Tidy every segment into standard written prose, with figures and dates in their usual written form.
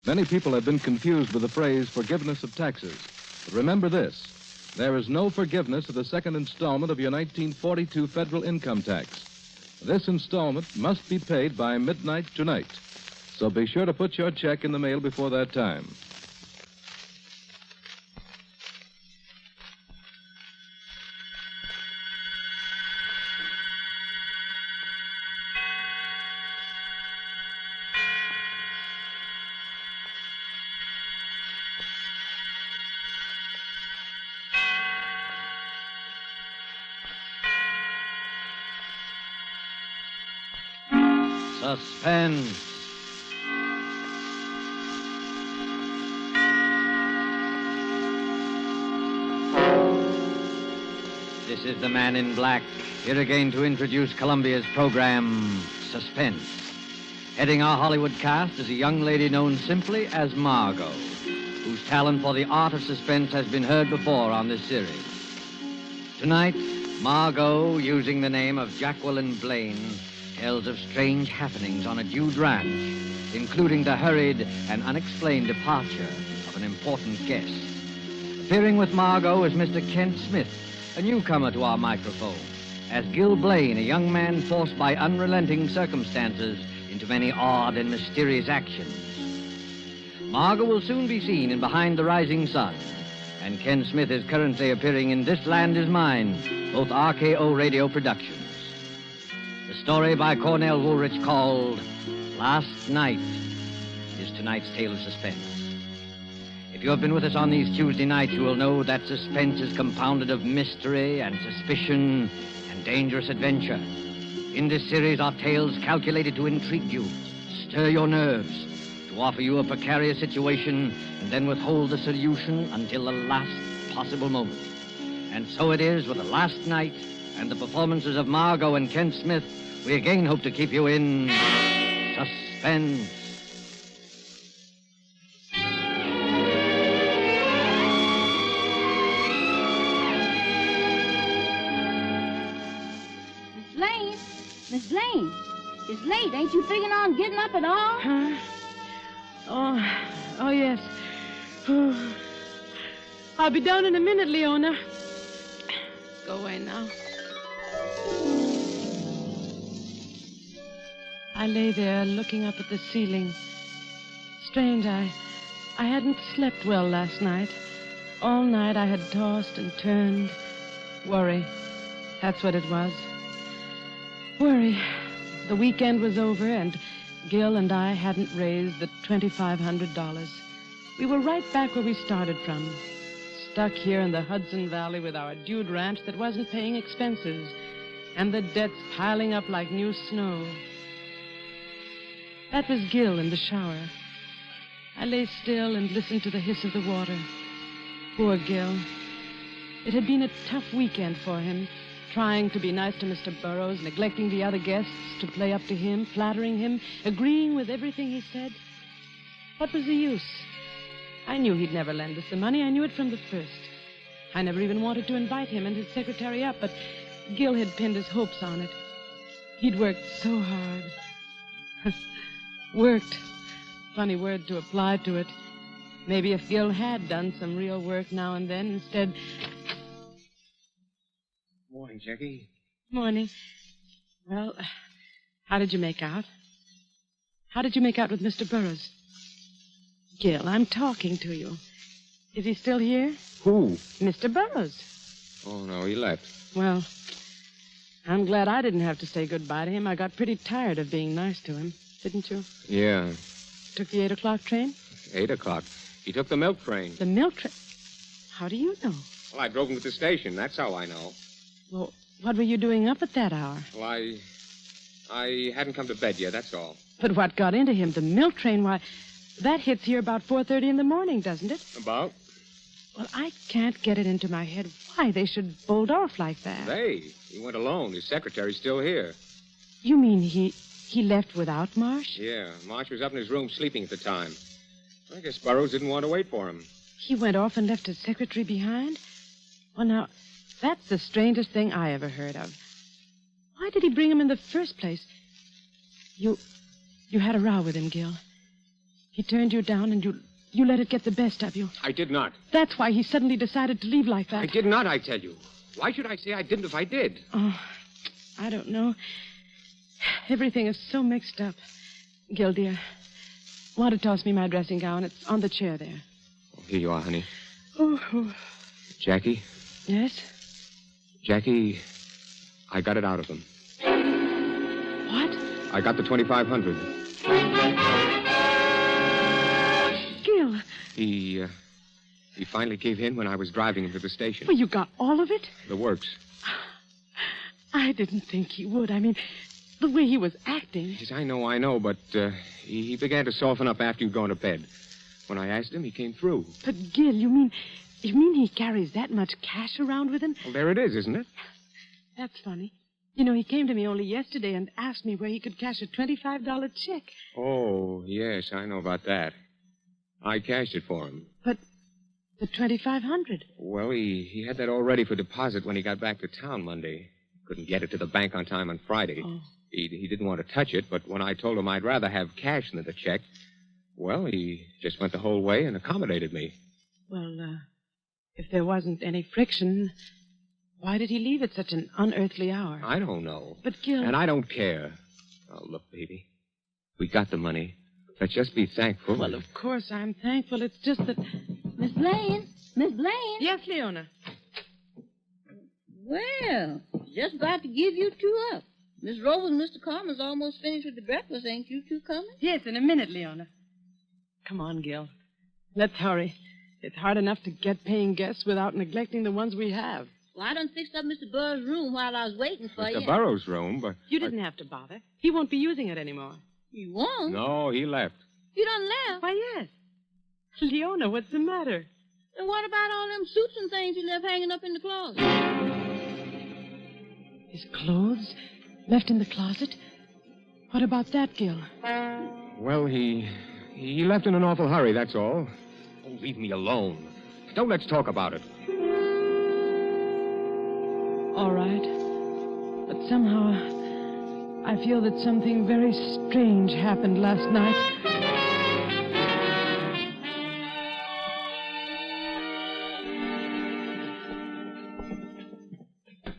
Many people have been confused with the phrase forgiveness of taxes. But remember this, there is no forgiveness of the second installment of your 1942 federal income tax. This installment must be paid by midnight tonight. So be sure to put your check in the mail before that time. Suspense. This is the Man in Black, here again to introduce Columbia's program, Suspense. Heading our Hollywood cast is a young lady known simply as Margot, whose talent for the art of suspense has been heard before on this series. Tonight, Margot, using the name of Jacqueline Blaine, tells of strange happenings on a Jude ranch, including the hurried and unexplained departure of an important guest. Appearing with Margot is Mr. Kent Smith, a newcomer to our microphone, as Gil Blaine, a young man forced by unrelenting circumstances into many odd and mysterious actions. Margot will soon be seen in Behind the Rising Sun, and Ken Smith is currently appearing in This Land Is Mine, both RKO radio productions. The story by Cornell Woolrich called Last Night is tonight's tale of suspense. If you have been with us on these Tuesday nights, you will know that suspense is compounded of mystery and suspicion and dangerous adventure. In this series are tales calculated to intrigue you, stir your nerves, to offer you a precarious situation, and then withhold the solution until the last possible moment. And so it is with The Last Night and the performances of Margot and Kent Smith, we again hope to keep you in suspense. Miss Blaine, it's late. Ain't you figuring on getting up at all? Huh? Oh, yes. Oh. I'll be down in a minute, Leona. Go away now. I lay there looking up at the ceiling. Strange, I hadn't slept well last night. All night I had tossed and turned. Worry. That's what it was. Worry. The weekend was over, and Gil and I hadn't raised the $2,500. We were right back where we started from, stuck here in the Hudson Valley with our dude ranch that wasn't paying expenses, and the debts piling up like new snow. That was Gil in the shower. I lay still and listened to the hiss of the water. Poor Gil. It had been a tough weekend for him, trying to be nice to Mr. Burroughs, neglecting the other guests to play up to him, flattering him, agreeing with everything he said. What was the use? I knew he'd never lend us the money. I knew it from the first. I never even wanted to invite him and his secretary up, but Gil had pinned his hopes on it. He'd worked so hard. Worked. Funny word to apply to it. Maybe if Gil had done some real work now and then, instead... Morning, Jackie. Morning. Well, how did you make out? How did you make out with Mr. Burroughs? Gil, I'm talking to you. Is he still here? Who? Mr. Burroughs. Oh, no, he left. Well, I'm glad I didn't have to say goodbye to him. I got pretty tired of being nice to him, didn't you? Yeah. Took the 8 o'clock train? 8 o'clock. He took the milk train. The milk train? How do you know? Well, I drove him to the station. That's how I know. Well, what were you doing up at that hour? Well, I hadn't come to bed yet, that's all. But what got into him? The milk train? Why, that hits here about 4:30 in the morning, doesn't it? About? Well, I can't get it into my head why they should bolt off like that. He went alone. His secretary's still here. You mean he left without Marsh? Yeah, Marsh was up in his room sleeping at the time. I guess Burroughs didn't want to wait for him. He went off and left his secretary behind? Well, now, that's the strangest thing I ever heard of. Why did he bring him in the first place? You had a row with him, Gil. He turned you down and you let it get the best of you. I did not. That's why he suddenly decided to leave like that. I did not, I tell you. Why should I say I didn't if I did? Oh, I don't know. Everything is so mixed up. Gil, dear, want to toss me my dressing gown? It's on the chair there. Oh, here you are, honey. Oh. Jackie? Yes? Jackie, I got it out of him. What? I got the 2,500. Gil. He finally gave in when I was driving him to the station. Well, you got all of it? The works. I didn't think he would. I mean, the way he was acting. Yes, I know, but he began to soften up after you'd gone to bed. When I asked him, he came through. But, Gil, you mean he carries that much cash around with him? Well, there it is, isn't it? That's funny. You know, he came to me only yesterday and asked me where he could cash a $25 check. Oh, yes, I know about that. I cashed it for him. But the 2,500. Well, he had that all ready for deposit when he got back to town Monday. Couldn't get it to the bank on time on Friday. Oh. He didn't want to touch it, but when I told him I'd rather have cash than the check, well, he just went the whole way and accommodated me. Well, if there wasn't any friction, why did he leave at such an unearthly hour? I don't know. But, Gil... And I don't care. Oh, look, baby. We got the money. Let's just be thankful. Well, of course I'm thankful. It's just that... Miss Blaine? Miss Blaine? Yes, Leona. Well, just about to give you two up. Miss Rose and Mr. Carmen's almost finished with the breakfast. Ain't you two coming? Yes, in a minute, Leona. Come on, Gil. Let's hurry. It's hard enough to get paying guests without neglecting the ones we have. Well, I done fixed up Mr. Burr's room while I was waiting for you. Mr. Burroughs' room, but... You didn't have to bother. He won't be using it anymore. You won't? No, he left. You done left? Why, yes. Leona, what's the matter? And what about all them suits and things you left hanging up in the closet? His clothes left in the closet? What about that, Gil? Well, he left in an awful hurry, that's all. Oh, leave me alone. Don't let's talk about it. All right. But somehow I feel that something very strange happened last night.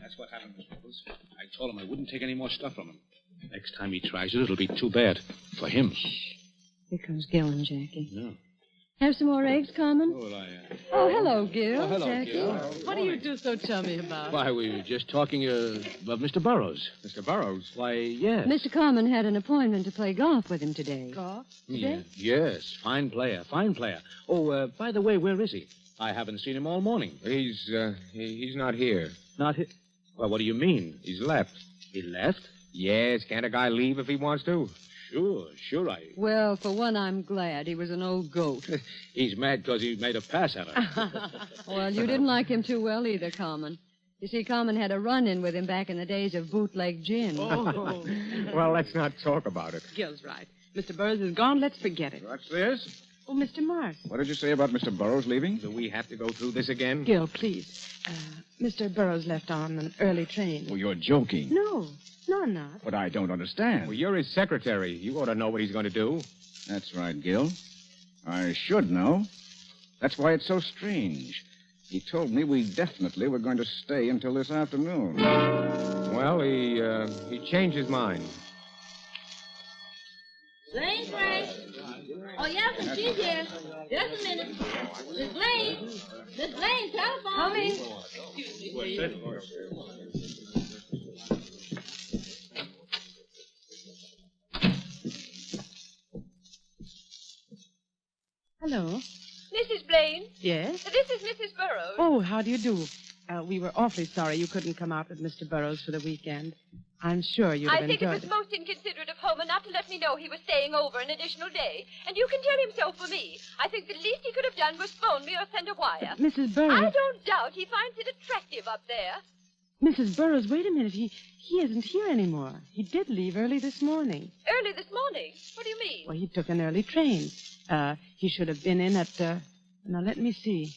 That's what happened, Miss Rose. I told him I wouldn't take any more stuff from him. Next time he tries it, it'll be too bad. For him. Here comes Gil and Jackie. Yeah. Have some more eggs, Carmen? Oh, well, Oh, hello, Gil. hello, Jackie. Gil. What do you do so chummy about? Why, we were just talking about Mr. Burroughs. Mr. Burroughs? Why, yes. Mr. Carmen had an appointment to play golf with him today. Golf? Yeah, yes, fine player, fine player. Oh, by the way, where is he? I haven't seen him all morning. He's not here. Not here? Well, what do you mean? He's left. He left? Yes, can't a guy leave if he wants to? Sure, Well, for one, I'm glad. He was an old goat. He's mad because he made a pass at her. Well, you didn't like him too well either, Carmen. You see, Carmen had a run-in with him back in the days of bootleg gin. Oh. Well, let's not talk about it. Gil's right. Mr. Burroughs is gone. Let's forget it. What's this? Oh, Mr. Mars. What did you say about Mr. Burroughs leaving? Do we have to go through this again? Gil, please. Mr. Burroughs left on an early train. Oh, you're joking. No, I'm not. But I don't understand. Well, you're his secretary. You ought to know what he's going to do. That's right, Gil. I should know. That's why it's so strange. He told me we definitely were going to stay until this afternoon. Well, he changed his mind. Blaine, Frank. Oh, yes, and she's here. Just a minute. Miss Blaine. Miss Blaine, telephone. Coming. Hello. Mrs. Blaine, Yes? this is Mrs. Burroughs. Oh, how do you do? We were awfully sorry you couldn't come out with Mr. Burroughs for the weekend. I'm sure you'd have I think it enjoyed was most inconsiderate of Homer not to let me know he was staying over an additional day. And you can tell him so for me. I think the least he could have done was phone me or send a wire. Mrs. I Burroughs. don't doubt he finds it attractive up there. Mrs. Burroughs, wait a minute. He isn't here anymore. He did leave early this morning. Early this morning. What do you mean? Well, he took an early train. He should have been in at, now let me see.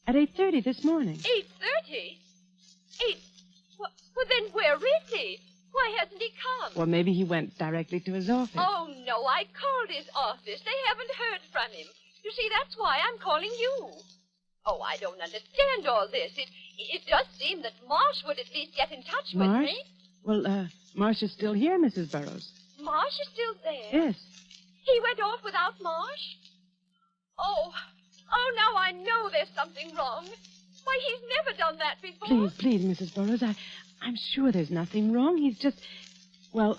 At 8:30 this morning. 8:30? Well, then where is he? Why hasn't he come? Well, maybe he went directly to his office. Oh, no, I called his office. They haven't heard from him. You see, that's why I'm calling you. Oh, I don't understand all this. It does seem that Marsh would at least get in touch with Marsh? me. Well, Marsh is still here, Mrs. Burroughs. Marsh is still there? Yes. He went off without Marsh? Oh, now I know there's something wrong. Why, he's never done that before. Please, Mrs. Burroughs, I'm sure there's nothing wrong. He's just... Well,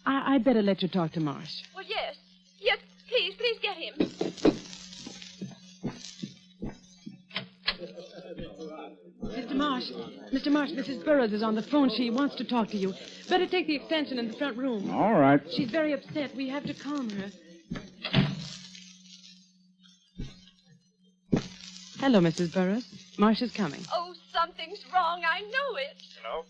I'd better let you talk to Marsh. Well, yes. Yes, please get him. Mr. Marsh, Mrs. Burroughs is on the phone. She wants to talk to you. Better take the extension in the front room. All right. She's very upset. We have to calm her. Hello, Mrs. Burroughs. Marsh is coming. Oh, something's wrong. I know it. Hello?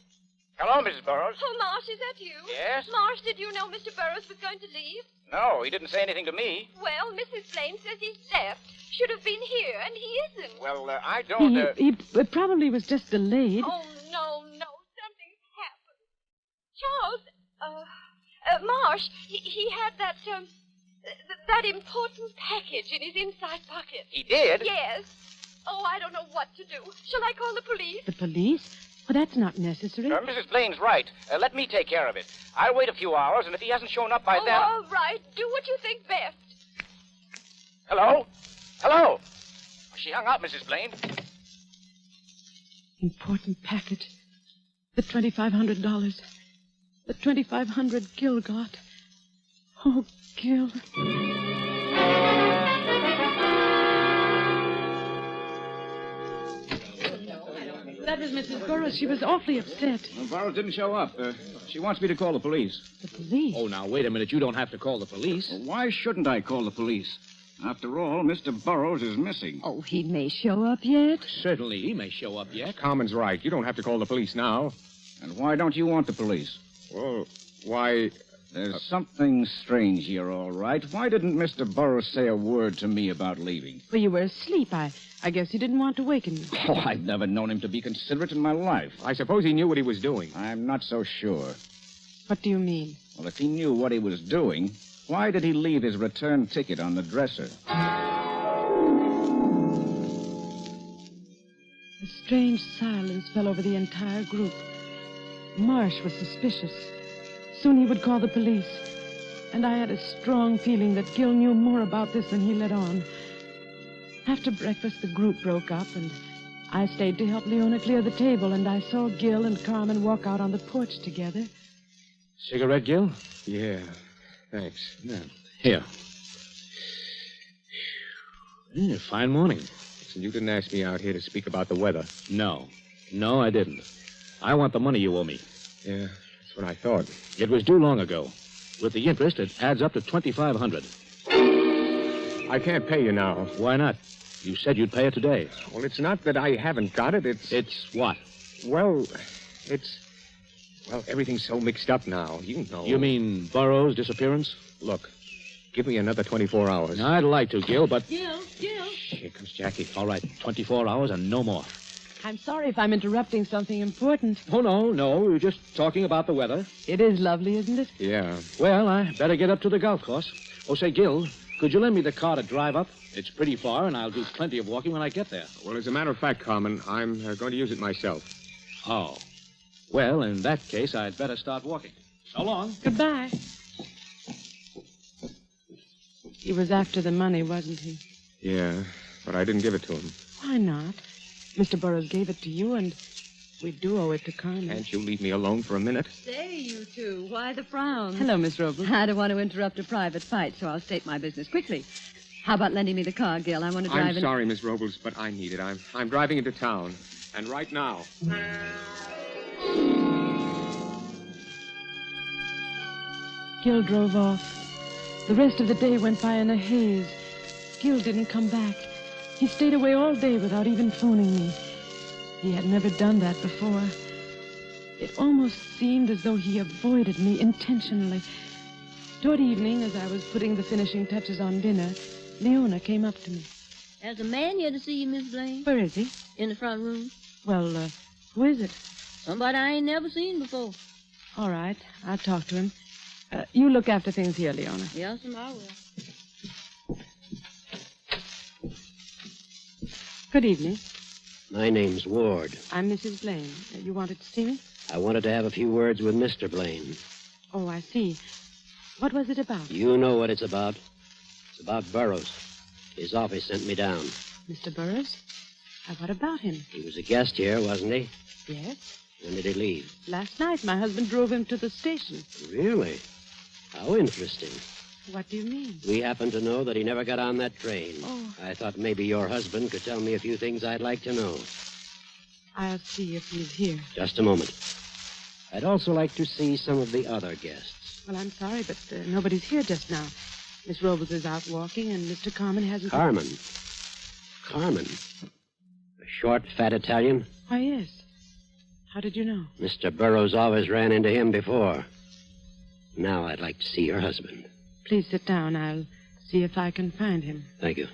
Hello, Mrs. Burroughs. Oh, Marsh, is that you? Yes? Marsh, did you know Mr. Burroughs was going to leave? No, he didn't say anything to me. Well, Mrs. Blaine says he's left. Should have been here, and he isn't. Well, I don't... He probably was just delayed. Oh, no. Something's happened. Charles, Marsh, he had that important package in his inside pocket. He did? Yes. Oh, I don't know what to do. Shall I call the police? The police? Well, that's not necessary. Mrs. Blaine's right. Let me take care of it. I'll wait a few hours, and if he hasn't shown up by then... All right. Do what you think best. Hello? Hello? She hung up, Mrs. Blaine. Important package. The $2,500. The $2,500 Gil got. Oh, Gil. That was Mrs. Burroughs. She was awfully upset. Well, Burroughs didn't show up. She wants me to call the police. The police? Oh, now, wait a minute. You don't have to call the police. Well, why shouldn't I call the police? After all, Mr. Burroughs is missing. Oh, he may show up yet. Certainly, he may show up yet. Carmen's right. You don't have to call the police now. And why don't you want the police? Well, why... There's something strange here, all right. Why didn't Mr. Burroughs say a word to me about leaving? Well, you were asleep. I guess he didn't want to waken you. Oh, I've never known him to be considerate in my life. I suppose he knew what he was doing. I'm not so sure. What do you mean? Well, if he knew what he was doing, why did he leave his return ticket on the dresser? A strange silence fell over the entire group. Marsh was suspicious. Soon he would call the police. And I had a strong feeling that Gil knew more about this than he let on. After breakfast, the group broke up, and I stayed to help Leona clear the table, and I saw Gil and Carmen walk out on the porch together. Cigarette, Gil? Yeah, thanks. Yeah. Here. Fine morning. Listen, you didn't ask me out here to speak about the weather. No, I didn't. I want the money you owe me. Yeah, that's what I thought. It was due long ago. With the interest, it adds up to $2,500. I can't pay you now. Why not? You said you'd pay it today. Well, it's not that I haven't got it. It's what? Well, everything's so mixed up now. You know. You mean Burroughs' disappearance? Look, give me another 24 hours. I'd like to, Gil, but... Gil! Here comes Jackie. All right, 24 hours and no more. I'm sorry if I'm interrupting something important. Oh, no. We're just talking about the weather. It is lovely, isn't it? Yeah. Well, I better get up to the golf course. Oh, say, Gil, could you lend me the car to drive up? It's pretty far, and I'll do plenty of walking when I get there. Well, as a matter of fact, Carmen, I'm going to use it myself. Oh. Well, in that case, I'd better start walking. So long. Goodbye. He was after the money, wasn't he? Yeah, but I didn't give it to him. Why not? Mr. Burroughs gave it to you, and we do owe it to Carmen. Can't you leave me alone for a minute? Say, you two, why the frown? Hello, Miss Robles. I don't want to interrupt a private fight, so I'll state my business quickly. How about lending me the car, Gil? I want to drive I'm in... sorry, Miss Robles, but I need it. I'm driving into town, and right now. Gil drove off. The rest of the day went by in a haze. Gil didn't come back. He stayed away all day without even phoning me. He had never done that before. It almost seemed as though he avoided me intentionally. Toward evening, as I was putting the finishing touches on dinner, Leona came up to me. There's a man here to see you, Miss Blaine. Where is he? In the front room. Well, who is it? Somebody I ain't never seen before. All right. I'll talk to him. You look after things here, Leona. Yes, I will. Good evening. My name's Ward. I'm Mrs. Blaine. You wanted to see me? I wanted to have a few words with Mr. Blaine. Oh, I see. What was it about? You know what it's about. It's about Burroughs. His office sent me down. Mr. Burroughs? What about him? He was a guest here, wasn't he? Yes. When did he leave? Last night, my husband drove him to the station. Really? How interesting. What do you mean? We happen to know that he never got on that train. Oh. I thought maybe your husband could tell me a few things I'd like to know. I'll see if he's here. Just a moment. I'd also like to see some of the other guests. Well, I'm sorry, but nobody's here just now. Miss Robles is out walking, and Mr. Carmen hasn't... Carmen? Carmen? The short, fat Italian? Why, yes. How did you know? Mr. Burroughs always ran into him before. Now I'd like to see your husband. Please sit down. I'll see if I can find him. Thank you.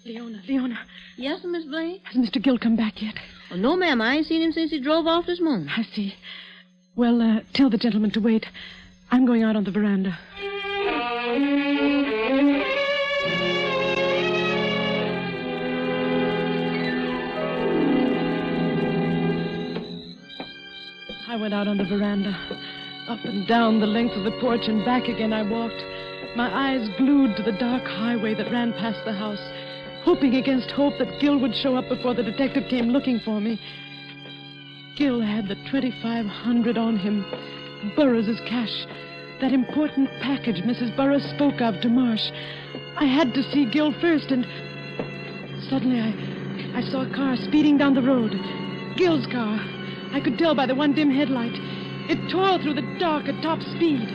Leona. Yes, Miss Blaine? Has Mr. Gill come back yet? Oh, no, ma'am. I ain't seen him since he drove off this morning. I see. Well, tell the gentleman to wait. I'm going out on the veranda. I went out on the veranda. Up and down the length of the porch and back again I walked, my eyes glued to the dark highway that ran past the house, hoping against hope that Gill would show up before the detective came looking for me. Gill had the $2,500 on him, Burroughs' cash, that important package Mrs. Burroughs spoke of to Marsh. I had to see Gill first, and suddenly I saw a car speeding down the road. Gill's car. I could tell by the one dim headlight. It tore through the dark at top speed.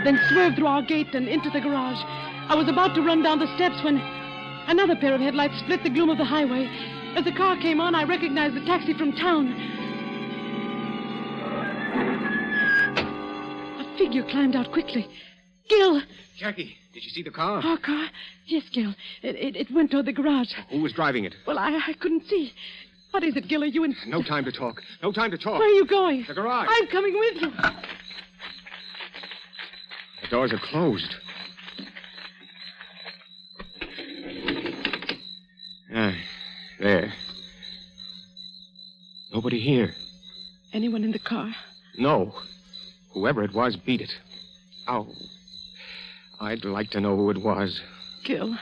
Then swerved through our gate and into the garage. I was about to run down the steps when another pair of headlights split the gloom of the highway. As the car came on, I recognized the taxi from town. A figure climbed out quickly. Gill! Jackie, did you see the car? Our car? Yes, Gill. It went toward the garage. Who was driving it? Well, I couldn't see. What is it, Gill? Are you in... No time to talk. No time to talk. Where are you going? The garage. I'm coming with you. The doors are closed. There. Nobody here. Anyone in the car? No. Whoever it was, beat it. Oh. I'd like to know who it was. Gill,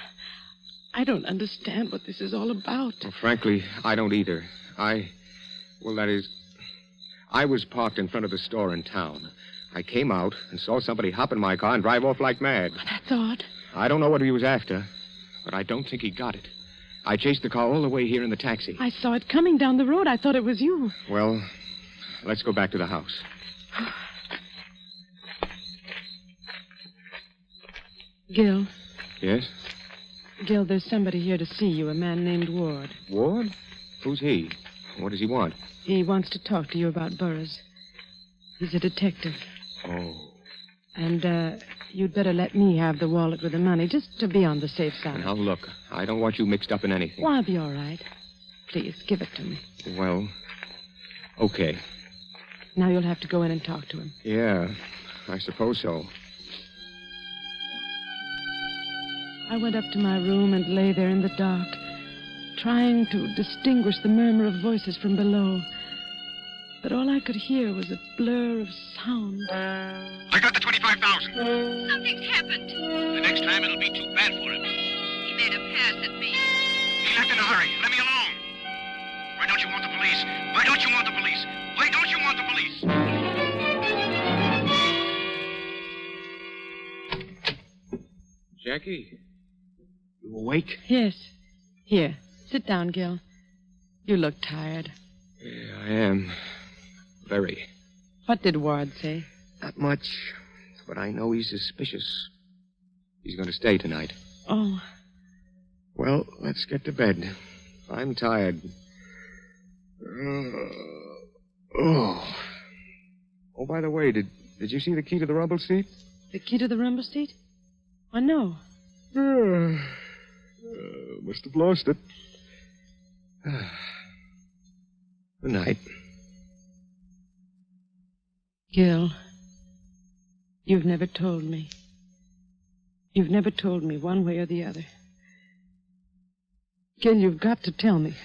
I don't understand what this is all about. Well, frankly, I don't either. I was parked in front of the store in town. I came out and saw somebody hop in my car and drive off like mad. Well, that's odd. I don't know what he was after, but I don't think he got it. I chased the car all the way here in the taxi. I saw it coming down the road. I thought it was you. Well, let's go back to the house. Gill. Yes? Gill, there's somebody here to see you, a man named Ward. Ward? Who's he? What does he want? He wants to talk to you about Burroughs. He's a detective. Oh. And, you'd better let me have the wallet with the money, just to be on the safe side. Now, look, I don't want you mixed up in anything. Well, I'll be all right. Please, give it to me. Well, okay. Now you'll have to go in and talk to him. Yeah, I suppose so. I went up to my room and lay there in the dark, trying to distinguish the murmur of voices from below. But all I could hear was a blur of sound. I got the 25,000. Something's happened. The next time it'll be too bad for him. He made a pass at me. He left in a hurry. Let me alone. Why don't you want the police? Why don't you want the police? Why don't you want the police? Jackie, you awake? Yes. Here, sit down, Gil. You look tired. Yeah, I am. Very. What did Ward say? Not much, but I know he's suspicious. He's going to stay tonight. Oh. Well, let's get to bed. I'm tired. Oh, by the way, did you see the key to the rumble seat? The key to the rumble seat? Oh, no. Must have lost it. Good night. Gil, you've never told me. You've never told me one way or the other. Gil, you've got to tell me.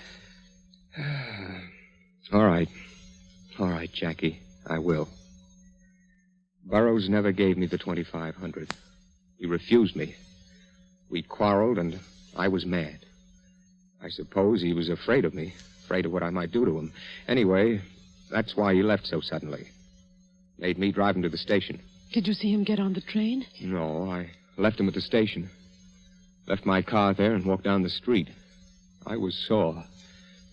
All right. All right, Jackie. I will. Burroughs never gave me the $2,500. He refused me. We quarreled, and I was mad. I suppose he was afraid of me, afraid of what I might do to him. Anyway, that's why he left so suddenly. Made me drive him to the station. Did you see him get on the train? No, I left him at the station. Left my car there and walked down the street. I was sore.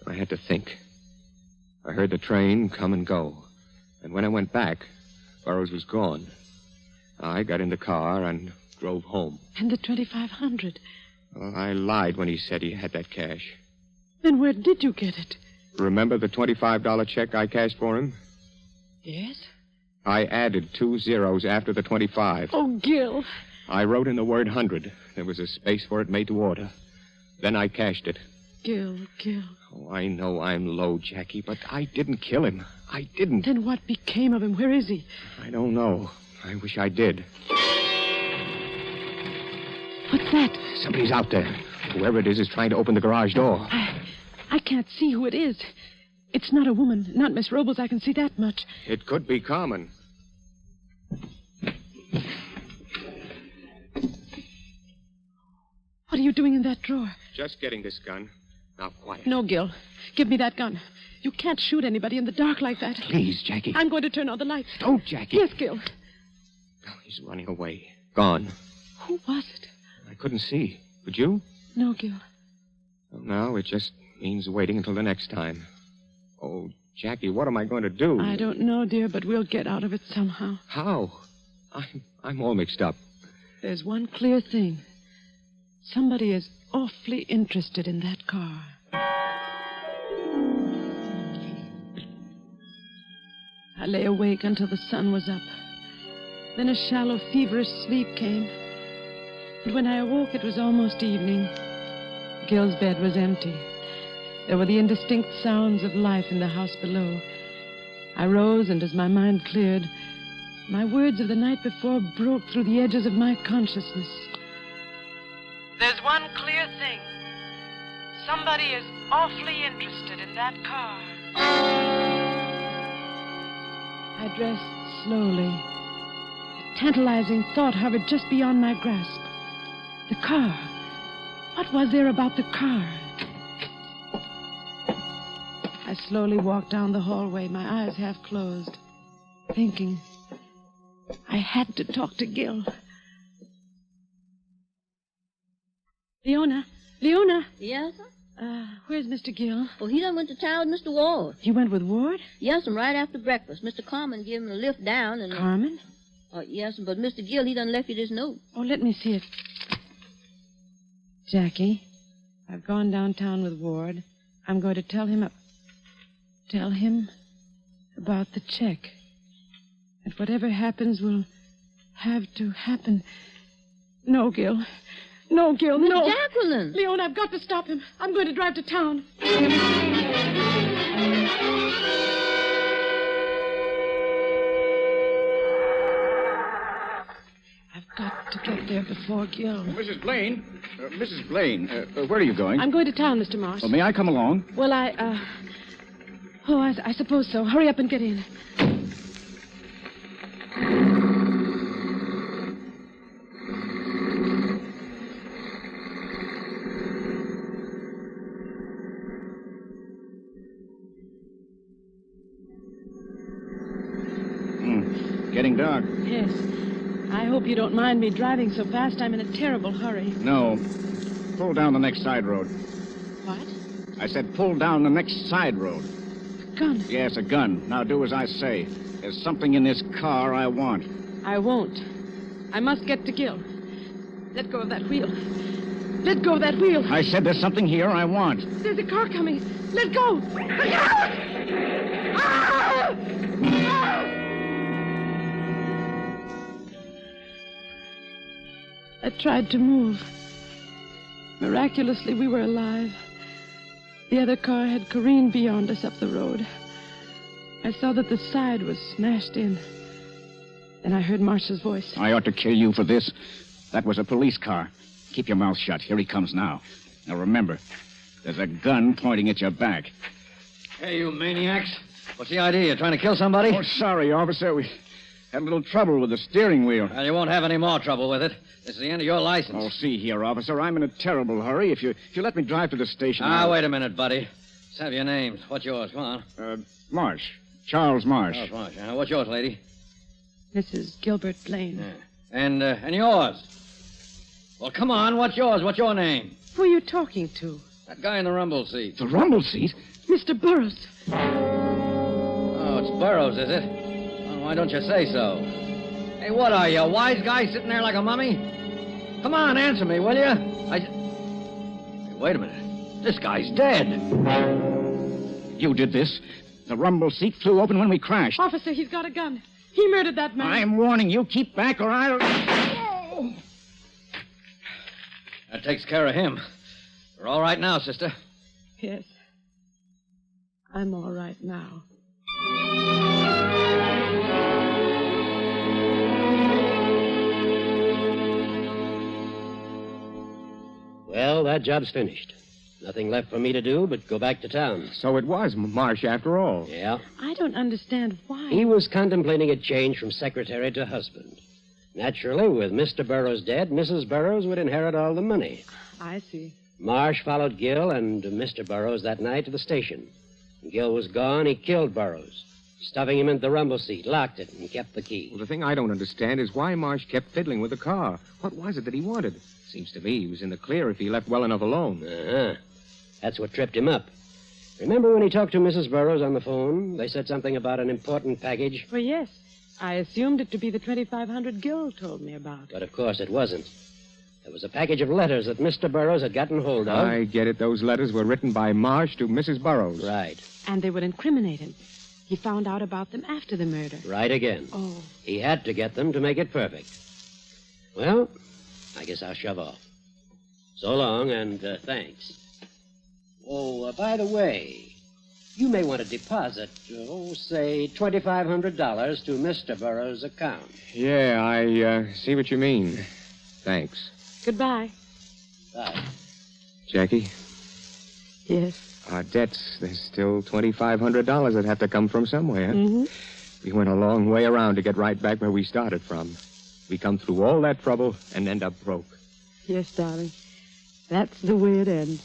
I had to think. I heard the train come and go. And when I went back, Burroughs was gone. I got in the car and drove home. And the $2,500? Well, I lied when he said he had that cash. Then where did you get it? Remember the $25 check I cashed for him? Yes? I added 2 zeros after the 25. Oh, Gil. I wrote in the word 100. There was a space for it made to order. Then I cashed it. Gil. Oh, I know I'm low, Jackie, but I didn't kill him. I didn't. Then what became of him? Where is he? I don't know. I wish I did. What's that? Somebody's out there. Whoever it is trying to open the garage door. I can't see who it is. It's not a woman, not Miss Robles. I can see that much. It could be Carmen. What are you doing in that drawer? Just getting this gun. Now, quiet. No, Gil. Give me that gun. You can't shoot anybody in the dark like that. Please, Jackie. I'm going to turn on the lights. Don't, Jackie. Yes, Gil. Oh, he's running away. Gone. Who was it? I couldn't see. Could you? No, Gil. Well, now it just means waiting until the next time. Oh, Jackie, what am I going to do? I don't know, dear, but we'll get out of it somehow. How? I'm all mixed up. There's one clear thing. Somebody is awfully interested in that car. I lay awake until the sun was up. Then a shallow, feverish sleep came. And when I awoke, it was almost evening. Gil's bed was empty. There were the indistinct sounds of life in the house below. I rose, and as my mind cleared, my words of the night before broke through the edges of my consciousness. There's one clear thing. Somebody is awfully interested in that car. I dressed slowly. A tantalizing thought hovered just beyond my grasp. The car. What was there about the car? I slowly walked down the hallway, my eyes half closed, thinking I had to talk to Gil. Leona? Yes, sir? Where's Mr. Gill? Oh, he done went to town with Mr. Ward. He went with Ward? Yes, and right after breakfast. Mr. Carmen gave him a lift down and... Carmen? Oh, yes, but Mr. Gill, he done left you this note. Oh, let me see it. Jackie, I've gone downtown with Ward. I'm going to tell him about the check. And whatever happens will have to happen. No, Gil. No, Gil, no. Miss Jacqueline. Leon, I've got to stop him. I'm going to drive to town. I've got to get there before Gil. Mrs. Blaine, where are you going? I'm going to town, Mr. Marsh. Well, may I come along? Well, I suppose so. Hurry up and get in. Getting dark. Yes. I hope you don't mind me driving so fast. I'm in a terrible hurry. No. Pull down the next side road. What? I said pull down the next side road. A gun? Yes, a gun. Now do as I say. There's something in this car I want. I won't. I must get to Gil. Let go of that wheel. Let go of that wheel. I said there's something here I want. There's a car coming. Let go. Look out! Ah! Ah! I tried to move. Miraculously, we were alive. The other car had careened beyond us up the road. I saw that the side was smashed in. Then I heard Marsh's voice. I ought to kill you for this. That was a police car. Keep your mouth shut. Here he comes now. Now remember, there's a gun pointing at your back. Hey, you maniacs. What's the idea? You trying to kill somebody? Oh, sorry, officer. We had a little trouble with the steering wheel. Well, you won't have any more trouble with it. This is the end of your license. Oh, see here, officer. I'm in a terrible hurry. If you let me drive to the station... Wait a minute, buddy. Let's have your names. What's yours? Come on. Marsh. Charles Marsh. Charles Marsh. What's yours, lady? Mrs. Gilbert Blaine. Yeah. And yours? Well, come on. What's yours? What's your name? Who are you talking to? That guy in the rumble seat. The rumble seat? Mr. Burroughs. Oh, it's Burroughs, is it? Well, why don't you say so? Hey, what are you, a wise guy sitting there like a mummy? Come on, answer me, will you? Hey, wait a minute. This guy's dead. You did this. The rumble seat flew open when we crashed. Officer, he's got a gun. He murdered that man. I'm warning you. Keep back or I'll... Oh. That takes care of him. You're all right now, sister. Yes. I'm all right now. Well, that job's finished. Nothing left for me to do but go back to town. So it was Marsh after all. Yeah. I don't understand why. He was contemplating a change from secretary to husband. Naturally, with Mr. Burroughs dead, Mrs. Burroughs would inherit all the money. I see. Marsh followed Gil and Mr. Burroughs that night to the station. When Gil was gone, he killed Burroughs, stuffing him into the rumble seat, locked it, and kept the key. Well, the thing I don't understand is why Marsh kept fiddling with the car. What was it that he wanted? Seems to me he was in the clear if he left well enough alone. Uh-huh. That's what tripped him up. Remember when he talked to Mrs. Burroughs on the phone? They said something about an important package. Well, yes. I assumed it to be the 2,500 Gil told me about. But, of course, it wasn't. There was a package of letters that Mr. Burroughs had gotten hold of. I get it. Those letters were written by Marsh to Mrs. Burroughs. Right. And they would incriminate him. He found out about them after the murder. Right again. Oh. He had to get them to make it perfect. Well, I guess I'll shove off. So long, and thanks. Oh, by the way, you may want to deposit, say, $2,500 to Mr. Burroughs' account. Yeah, I see what you mean. Thanks. Goodbye. Bye. Jackie? Yes? Our debts, there's still $2,500 that have to come from somewhere. Mm-hmm. We went a long way around to get right back where we started from. We come through all that trouble and end up broke. Yes, darling. That's the way it ends.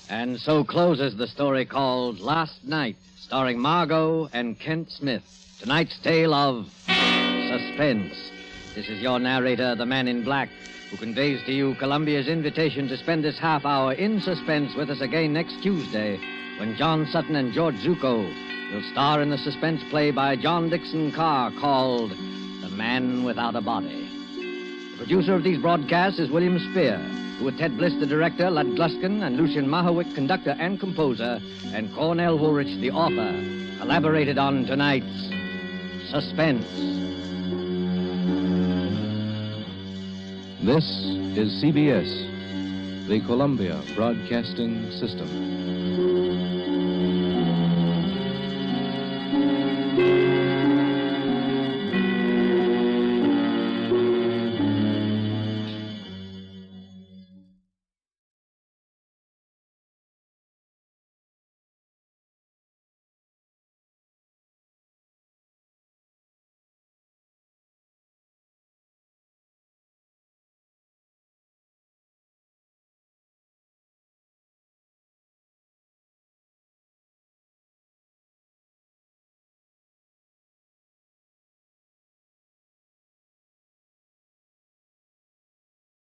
And so closes the story called Last Night, starring Margot and Kent Smith. Tonight's tale of Suspense. This is your narrator, the Man in Black, who conveys to you Columbia's invitation to spend this half hour in suspense with us again next Tuesday, when John Sutton and George Zucco will star in the suspense play by John Dixon Carr called The Man Without a Body. The producer of these broadcasts is William Spear, who with Ted Bliss, the director, Lud Gluskin, and Lucian Mahowick, conductor and composer, and Cornell Woolrich, the author, collaborated on tonight's Suspense. This is CBS, the Columbia Broadcasting System.